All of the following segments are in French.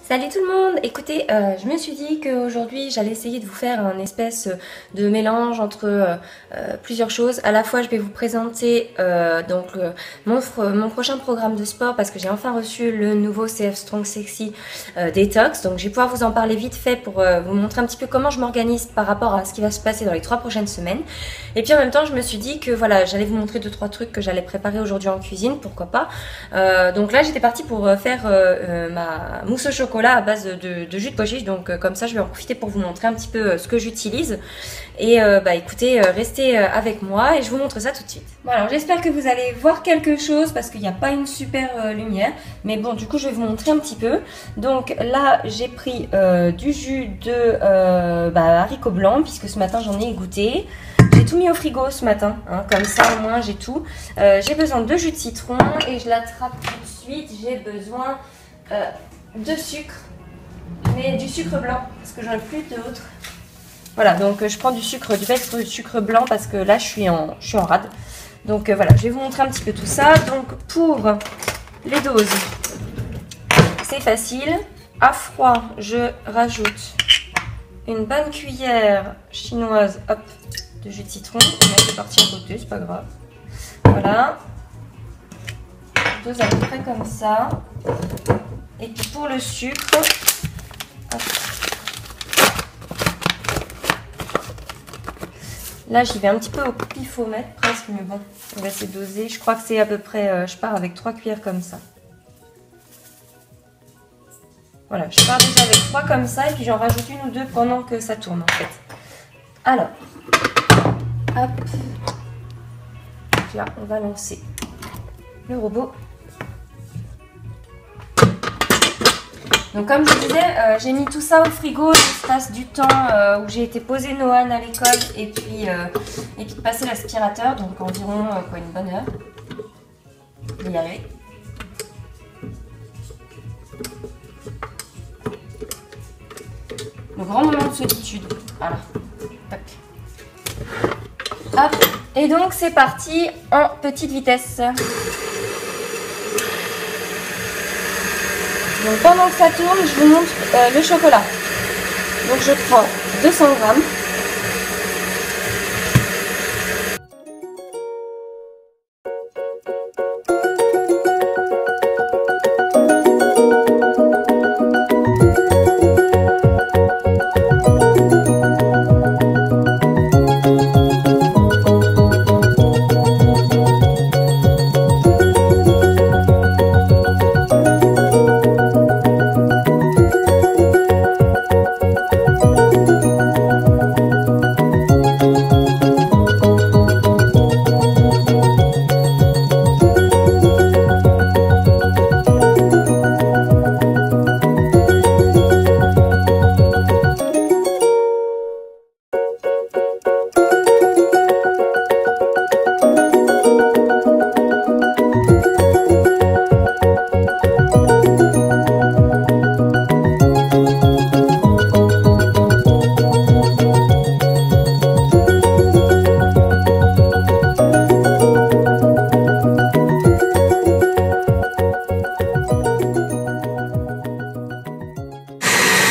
Salut tout le monde! Écoutez, je me suis dit qu'aujourd'hui j'allais essayer de vous faire un espèce de mélange entre plusieurs choses. À la fois je vais vous présenter mon prochain programme de sport parce que j'ai enfin reçu le nouveau CF Strong Sexy Detox. Donc je vais pouvoir vous en parler vite fait pour vous montrer un petit peu comment je m'organise par rapport à ce qui va se passer dans les 3 prochaines semaines. Et puis en même temps je me suis dit que voilà, j'allais vous montrer 2-3 trucs que j'allais préparer aujourd'hui en cuisine, pourquoi pas. Donc là j'étais partie pour faire ma mousse au chocolat à base de jus de pois chiche, donc comme ça je vais en profiter pour vous montrer un petit peu ce que j'utilise et écoutez, restez avec moi et je vous montre ça tout de suite. Bon, alors j'espère que vous allez voir quelque chose parce qu'il n'y a pas une super lumière, mais bon, du coup je vais vous montrer un petit peu. Donc là j'ai pris du jus de haricots blancs puisque ce matin j'en ai goûté. J'ai tout mis au frigo ce matin, hein, comme ça au moins j'ai tout. J'ai besoin de jus de citron et je l'attrape tout de suite. J'ai besoin de sucre, mais du sucre blanc parce que j'en ai plus d'autres. Voilà, donc je prends du sucre blanc parce que là je suis en rade. Donc voilà, je vais vous montrer un petit peu tout ça. Donc pour les doses, c'est facile. À froid, je rajoute une bonne cuillère chinoise, hop, de jus de citron. Je vais partir un peu plus, c'est pas grave. Voilà, dose à peu près comme ça. Et puis pour le sucre, hop. Là j'y vais un petit peu au pifomètre presque, mais bon, on va essayer de doser. Je crois que c'est à peu près, je pars avec 3 cuillères comme ça. Voilà, je pars déjà avec 3 comme ça et puis j'en rajoute 1 ou 2 pendant que ça tourne en fait. Alors, hop, donc là on va lancer le robot. Donc comme je vous disais, j'ai mis tout ça au frigo l'espace du temps où j'ai été poser Noan à l'école et puis passer l'aspirateur, donc environ une bonne heure. Je vais y arriver. Le grand moment de solitude. Voilà. Tac. Hop. Et donc c'est parti en petite vitesse. Donc pendant que ça tourne, je vous montre le chocolat. Donc je prends 200 grammes.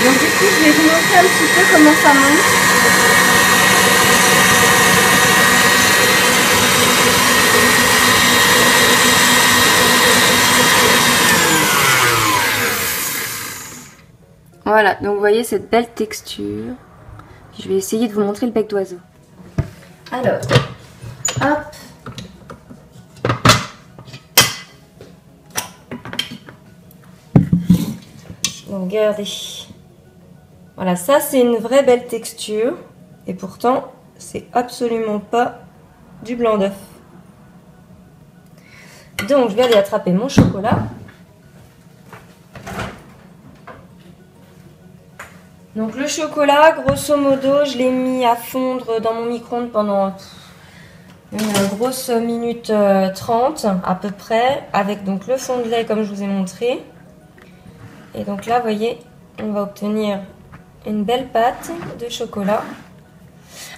Donc du coup, je vais vous montrer un petit peu comment ça monte. Voilà, donc vous voyez cette belle texture. Je vais essayer de vous montrer le bec d'oiseau. Alors, hop. Donc regardez. Voilà, ça c'est une vraie belle texture et pourtant c'est absolument pas du blanc d'œuf. Donc je vais aller attraper mon chocolat. Donc le chocolat, grosso modo, je l'ai mis à fondre dans mon micro-ondes pendant une grosse minute 30 à peu près, avec donc le fond de lait comme je vous ai montré. Et donc là, vous voyez, on va obtenir une belle pâte de chocolat.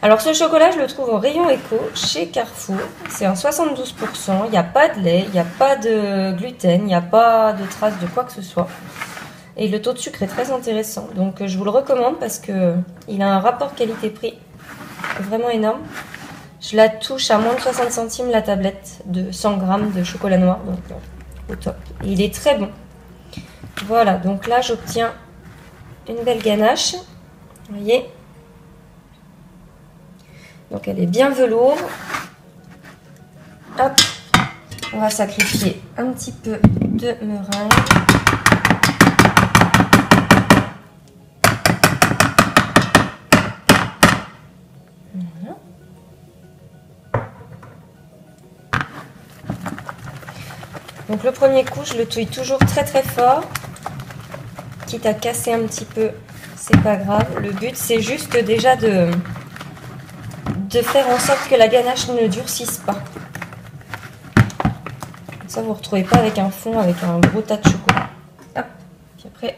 Alors ce chocolat, je le trouve au rayon éco chez Carrefour. C'est en 72%. Il n'y a pas de lait, il n'y a pas de gluten, il n'y a pas de traces de quoi que ce soit. Et le taux de sucre est très intéressant. Donc je vous le recommande parce que il a un rapport qualité-prix vraiment énorme. Je la touche à moins de 60 centimes la tablette de 100 grammes de chocolat noir. Donc au top. Et il est très bon. Voilà, donc là j'obtiens une belle ganache. Vous voyez? Donc elle est bien velours. Hop. On va sacrifier un petit peu de meringue. Voilà. Donc le premier coup, je le touille toujours très très fort. Quitte à casser un petit peu, c'est pas grave. Le but, c'est juste déjà de faire en sorte que la ganache ne durcisse pas. Ça, vous ne retrouvez pas avec un fond, avec un gros tas de chocolat. Hop. Puis après,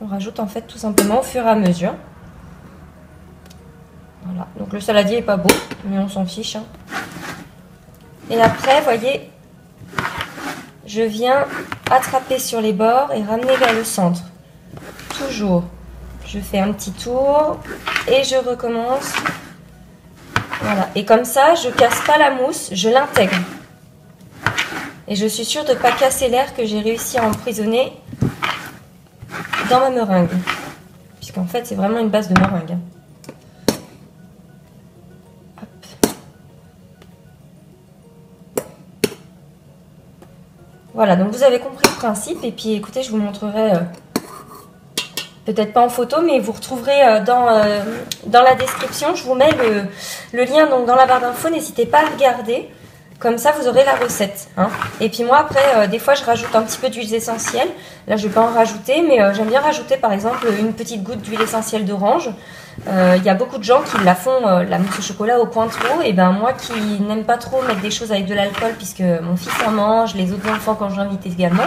on rajoute en fait tout simplement au fur et à mesure. Voilà. Donc le saladier est pas beau, mais on s'en fiche. Hein. Et après, vous voyez, je viens attraper sur les bords et ramener vers le centre. Toujours. Je fais un petit tour et je recommence. Voilà. Et comme ça, je casse pas la mousse, je l'intègre. Et je suis sûre de ne pas casser l'air que j'ai réussi à emprisonner dans ma meringue. Puisqu'en fait, c'est vraiment une base de meringue. Hop. Voilà, donc vous avez compris le principe. Et puis écoutez, je vous montrerai, peut-être pas en photo, mais vous retrouverez dans la description. Je vous mets le lien donc, dans la barre d'infos. N'hésitez pas à le regarder. Comme ça, vous aurez la recette. Hein. Et puis moi, après, des fois, je rajoute un petit peu d'huile essentielle. Là, je ne vais pas en rajouter, mais j'aime bien rajouter, par exemple, une petite goutte d'huile essentielle d'orange. Il y a beaucoup de gens qui la font, la mousse au chocolat au Cointreau. Et ben moi, qui n'aime pas trop mettre des choses avec de l'alcool, puisque mon fils en mange, les autres enfants quand j'invite également.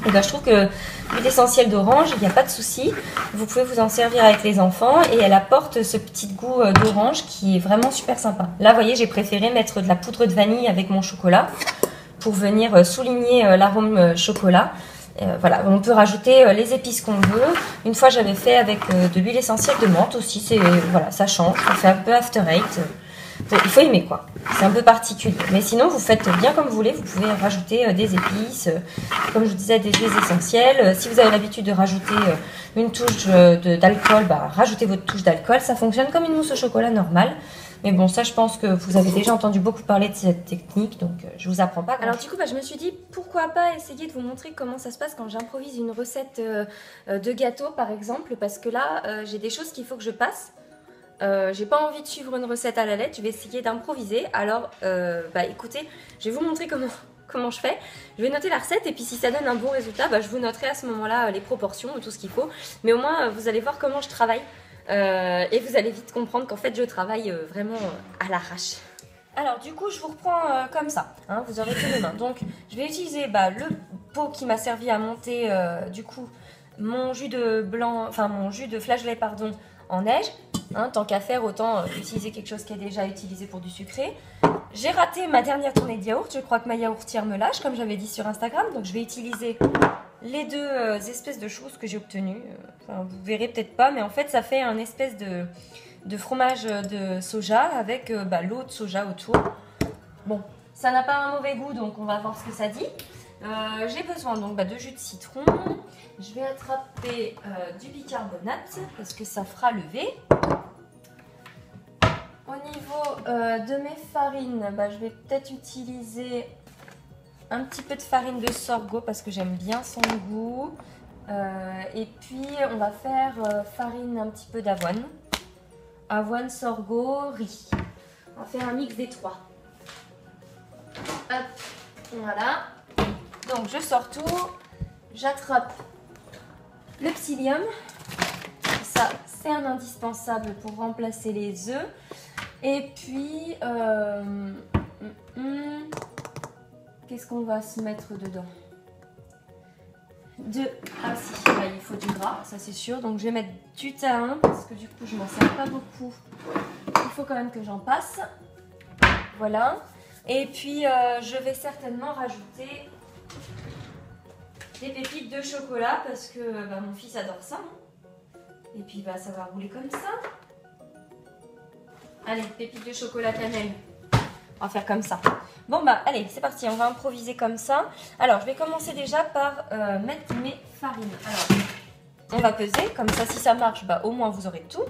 Et ben, je trouve que l'huile essentielle d'orange, il n'y a pas de souci. Vous pouvez vous en servir avec les enfants et elle apporte ce petit goût d'orange qui est vraiment super sympa. Là, vous voyez, j'ai préféré mettre de la poudre de vanille avec mon chocolat pour venir souligner l'arôme chocolat. Voilà, on peut rajouter les épices qu'on veut. Une fois, j'avais fait avec de l'huile essentielle de menthe aussi. Voilà, ça change, ça fait un peu after eight. Il faut aimer quoi, c'est un peu particulier. Mais sinon, vous faites bien comme vous voulez. Vous pouvez rajouter des épices, comme je vous disais, des huiles essentielles. Si vous avez l'habitude de rajouter une touche d'alcool, bah, rajoutez votre touche d'alcool. Ça fonctionne comme une mousse au chocolat normale. Mais bon, ça, je pense que vous avez déjà entendu beaucoup parler de cette technique, donc je vous apprends pas. Alors du coup, bah, je me suis dit, pourquoi pas essayer de vous montrer comment ça se passe quand j'improvise une recette de gâteau, par exemple, parce que là, j'ai des choses qu'il faut que je passe. J'ai pas envie de suivre une recette à la lettre, je vais essayer d'improviser. Alors, bah écoutez, je vais vous montrer comment je fais. Je vais noter la recette et puis si ça donne un bon résultat, bah, je vous noterai à ce moment-là les proportions, tout ce qu'il faut. Mais au moins, vous allez voir comment je travaille et vous allez vite comprendre qu'en fait, je travaille vraiment à l'arrache. Alors du coup, je vous reprends comme ça, hein, vous aurez que les mains. Donc, je vais utiliser le pot qui m'a servi à monter du coup mon jus de flageolet, pardon, en neige. Hein, tant qu'à faire, autant utiliser quelque chose qui est déjà utilisé pour du sucré. J'ai raté ma dernière tournée de yaourt. Je crois que ma yaourtière me lâche, comme j'avais dit sur Instagram. Donc je vais utiliser les deux espèces de choses que j'ai obtenues. Vous verrez peut-être pas, mais en fait ça fait un espèce de fromage de soja avec l'eau de soja autour. Bon, ça n'a pas un mauvais goût, donc on va voir ce que ça dit. J'ai besoin donc de jus de citron. Je vais attraper du bicarbonate parce que ça fera lever. Au niveau de mes farines, je vais peut-être utiliser un petit peu de farine de sorgho parce que j'aime bien son goût. Et puis on va faire farine un petit peu d'avoine. Avoine, sorgho, riz. On va faire un mix des trois. Hop, voilà. Donc je sors tout, j'attrape le psyllium. Ça, c'est un indispensable pour remplacer les œufs. Et puis, qu'est-ce qu'on va se mettre dedans? Ah si, il faut du gras, ça c'est sûr. Donc je vais mettre du thym parce que du coup je m'en sers pas beaucoup. Il faut quand même que j'en passe. Voilà. Et puis je vais certainement rajouter des pépites de chocolat parce que bah, mon fils adore ça. Hein. Et puis bah, ça va rouler comme ça. Allez, pépites de chocolat cannelle. On va faire comme ça. Bon bah allez, c'est parti, on va improviser comme ça. Alors, je vais commencer déjà par mettre mes farines. Alors, on va peser, comme ça si ça marche, bah, au moins vous aurez tout.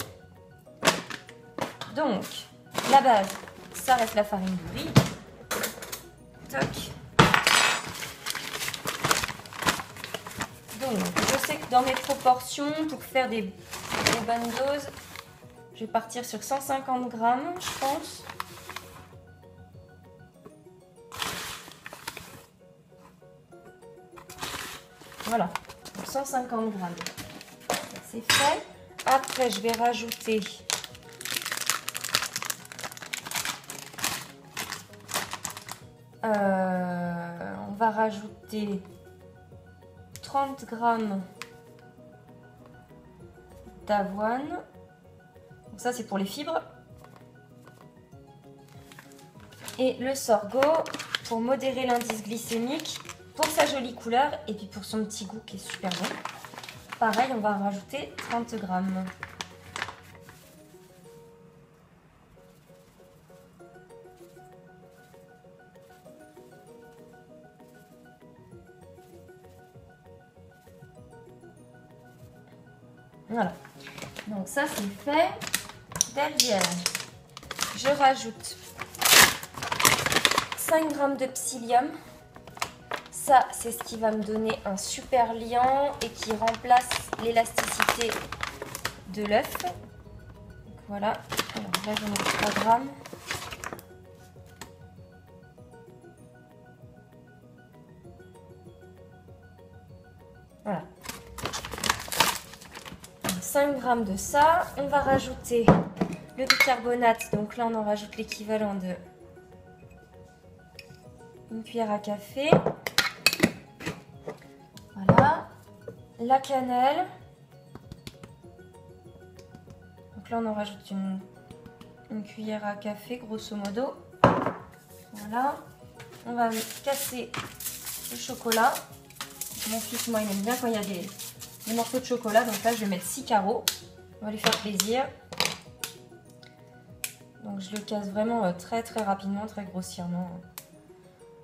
Donc, la base, ça reste la farine de riz. Toc. Donc, je sais que dans mes proportions, pour faire des bonnes doses, je vais partir sur 150 grammes, je pense. Voilà, 150 grammes. C'est fait. Après, je vais rajouter on va rajouter 30 grammes d'avoine. Donc ça, c'est pour les fibres. Et le sorgho pour modérer l'indice glycémique, pour sa jolie couleur et puis pour son petit goût qui est super bon. Pareil, on va rajouter 30 grammes. Voilà, donc ça c'est fait. Derrière, je rajoute 5 grammes de psyllium. Ça, c'est ce qui va me donner un super liant et qui remplace l'élasticité de l'œuf. Voilà, alors là j'en ai 3 grammes. Voilà. 5 grammes de ça. On va rajouter le bicarbonate. Donc là, on en rajoute l'équivalent de une cuillère à café. Voilà. La cannelle. Donc là, on en rajoute une cuillère à café, grosso modo. Voilà. On va casser le chocolat. Mon fils, moi, il aime bien quand il y a des morceaux de chocolat. Donc là, je vais mettre 6 carreaux. On va lui faire plaisir. Donc je le casse vraiment très rapidement, très grossièrement.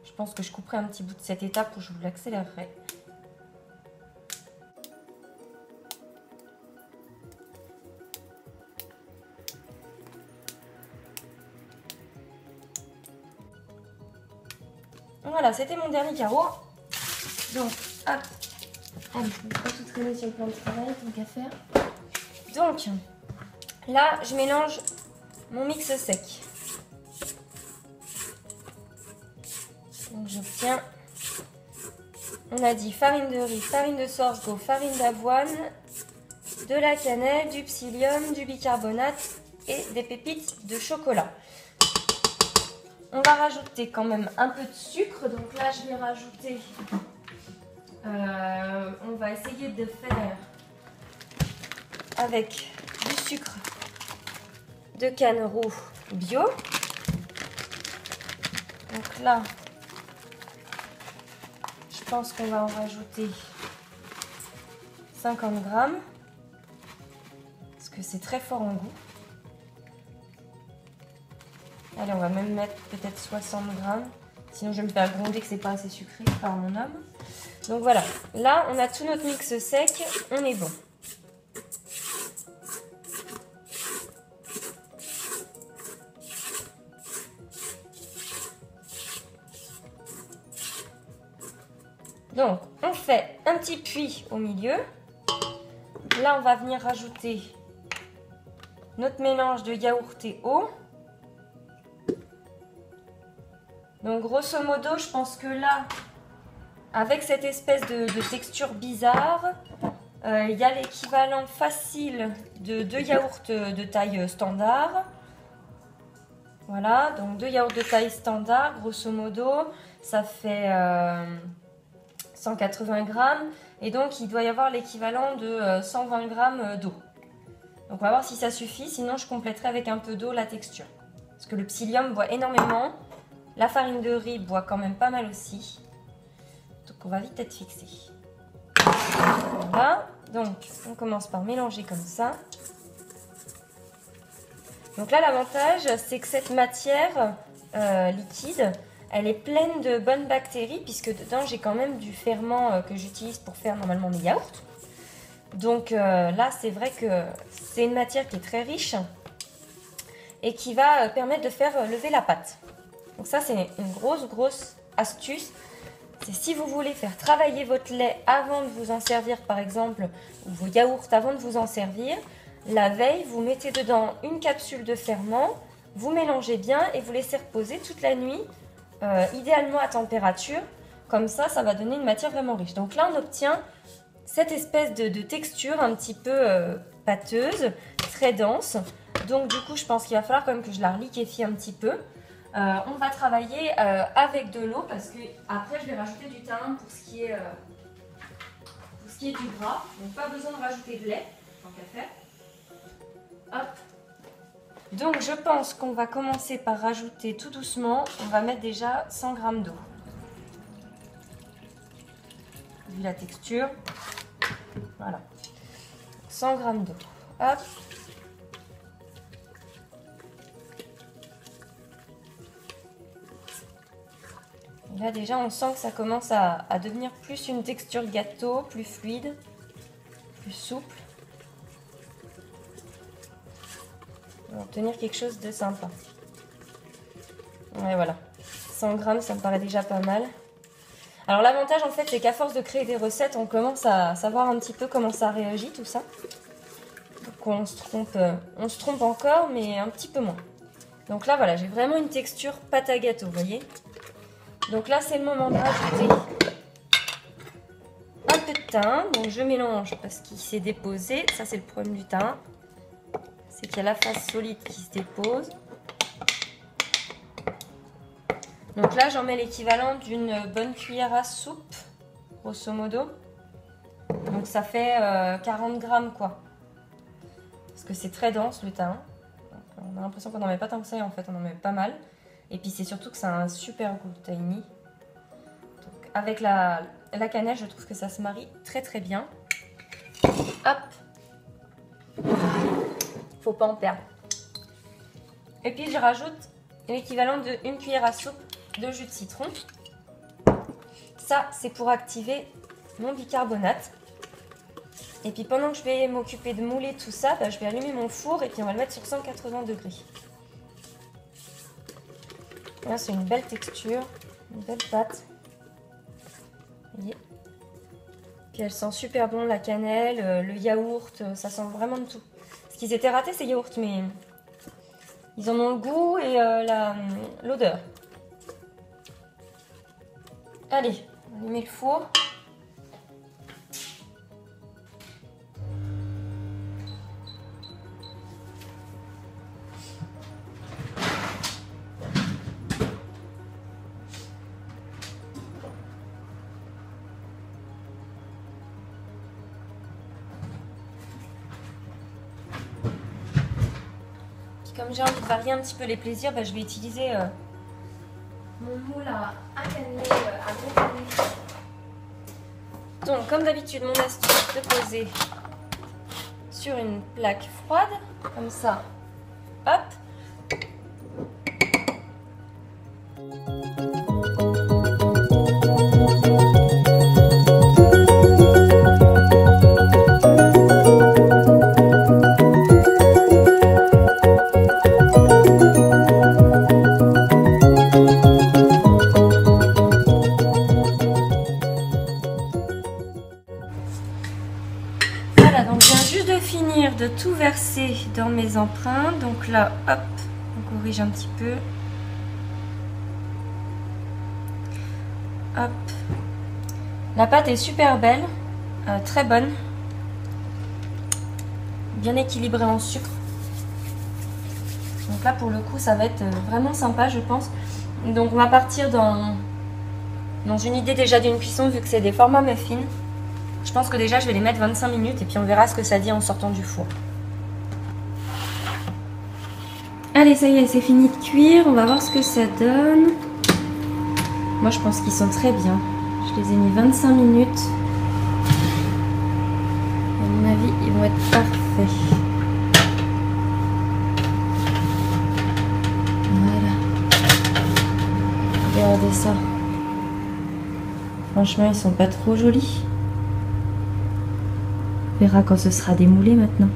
Je pense que je couperai un petit bout de cette étape où je vous l'accélérerai. Voilà, c'était mon dernier carreau. Donc, hop. Allez, je ne vais pas tout traîner sur le plan de travail, tant qu'à faire. Donc, là, je mélange mon mix sec. Donc, j'obtiens, on a dit farine de riz, farine de sorgho, farine d'avoine, de la cannelle, du psyllium, du bicarbonate et des pépites de chocolat. On va rajouter quand même un peu de sucre. Donc là, je vais rajouter... on va essayer de faire avec du sucre de canne roux bio. Donc là, je pense qu'on va en rajouter 50 grammes. Parce que c'est très fort en goût. Allez, on va même mettre peut-être 60 grammes. Sinon, je vais me faire gronder que c'est pas assez sucré par mon homme. Donc voilà, là, on a tout notre mix sec. On est bon. Donc, on fait un petit puits au milieu. Là, on va venir rajouter notre mélange de yaourt et eau. Donc, grosso modo, je pense que là, avec cette espèce de texture bizarre, il y a l'équivalent facile de 2 yaourts de taille standard. Voilà, donc 2 yaourts de taille standard, grosso modo, ça fait 180 grammes. Et donc, il doit y avoir l'équivalent de 120 grammes d'eau. Donc, on va voir si ça suffit. Sinon, je compléterai avec un peu d'eau la texture. Parce que le psyllium boit énormément. La farine de riz boit quand même pas mal aussi. Donc, on va vite être fixé. Voilà, donc on commence par mélanger comme ça. Donc là, l'avantage, c'est que cette matière liquide, elle est pleine de bonnes bactéries, puisque dedans, j'ai quand même du ferment que j'utilise pour faire normalement mes yaourts. Donc là, c'est vrai que c'est une matière qui est très riche et qui va permettre de faire lever la pâte. Donc ça, c'est une grosse astuce. C'est si vous voulez faire travailler votre lait avant de vous en servir, par exemple, ou vos yaourts avant de vous en servir, la veille, vous mettez dedans une capsule de ferment, vous mélangez bien et vous laissez reposer toute la nuit, idéalement à température. Comme ça, ça va donner une matière vraiment riche. Donc là, on obtient cette espèce de texture un petit peu pâteuse, très dense. Donc du coup, je pense qu'il va falloir quand même que je la liquéfie un petit peu. On va travailler avec de l'eau parce que après je vais rajouter du thym pour ce qui est du gras. Donc pas besoin de rajouter de lait, tant qu'à faire. Hop. Donc je pense qu'on va commencer par rajouter tout doucement. On va mettre déjà 100 g d'eau. Vu la texture. Voilà. 100 g d'eau. Hop. Et là déjà on sent que ça commence à devenir plus une texture gâteau, plus fluide, plus souple. On va obtenir quelque chose de sympa. Et voilà. 100 g, ça me paraît déjà pas mal. Alors l'avantage en fait, c'est qu'à force de créer des recettes, on commence à savoir un petit peu comment ça réagit tout ça. Donc on se trompe encore, mais un petit peu moins. Donc là voilà, j'ai vraiment une texture pâte à gâteau, vous voyez. Donc là c'est le moment de rajouter un peu de thym. Donc je mélange parce qu'il s'est déposé. Ça c'est le problème du thym. C'est qu'il y a la face solide qui se dépose. Donc là, j'en mets l'équivalent d'une bonne cuillère à soupe, grosso modo. Donc ça fait 40 grammes, quoi. Parce que c'est très dense, le thym. Donc, on a l'impression qu'on n'en met pas tant que ça, et en fait, on en met pas mal. Et puis, c'est surtout que ça a un super goût, le tahini. Donc, avec la cannelle, je trouve que ça se marie très bien. Hop! Faut pas en perdre. Et puis je rajoute l'équivalent d'une cuillère à soupe de jus de citron. Ça c'est pour activer mon bicarbonate. Et puis pendant que je vais m'occuper de mouler tout ça, je vais allumer mon four et puis on va le mettre sur 180 degrés. Là c'est une belle texture, une belle pâte. Vous voyez. Puis elle sent super bon la cannelle, le yaourt, ça sent vraiment de tout. Ils étaient ratés ces yaourts, mais ils en ont le goût et l'odeur. Allez, on met le four. Comme j'ai envie de varier un petit peu les plaisirs, je vais utiliser mon moule à cannelé, à gros cannelé. Donc, comme d'habitude, mon astuce de poser sur une plaque froide, comme ça, hop. De tout verser dans mes empreintes. Donc là, hop, on corrige un petit peu. Hop. La pâte est super belle, très bonne, bien équilibrée en sucre. Donc là, pour le coup, ça va être vraiment sympa, je pense. Donc on va partir dans une idée déjà d'une cuisson, vu que c'est des formats muffins. Je pense que déjà je vais les mettre 25 minutes et puis on verra ce que ça dit en sortant du four. Allez, ça y est, c'est fini de cuire. On va voir ce que ça donne. Moi je pense qu'ils sont très bien. Je les ai mis 25 minutes. avis, ils vont être parfaits. Voilà. Regardez ça. Franchement, ils sont pas trop jolis. On verra quand ce sera démoulé maintenant.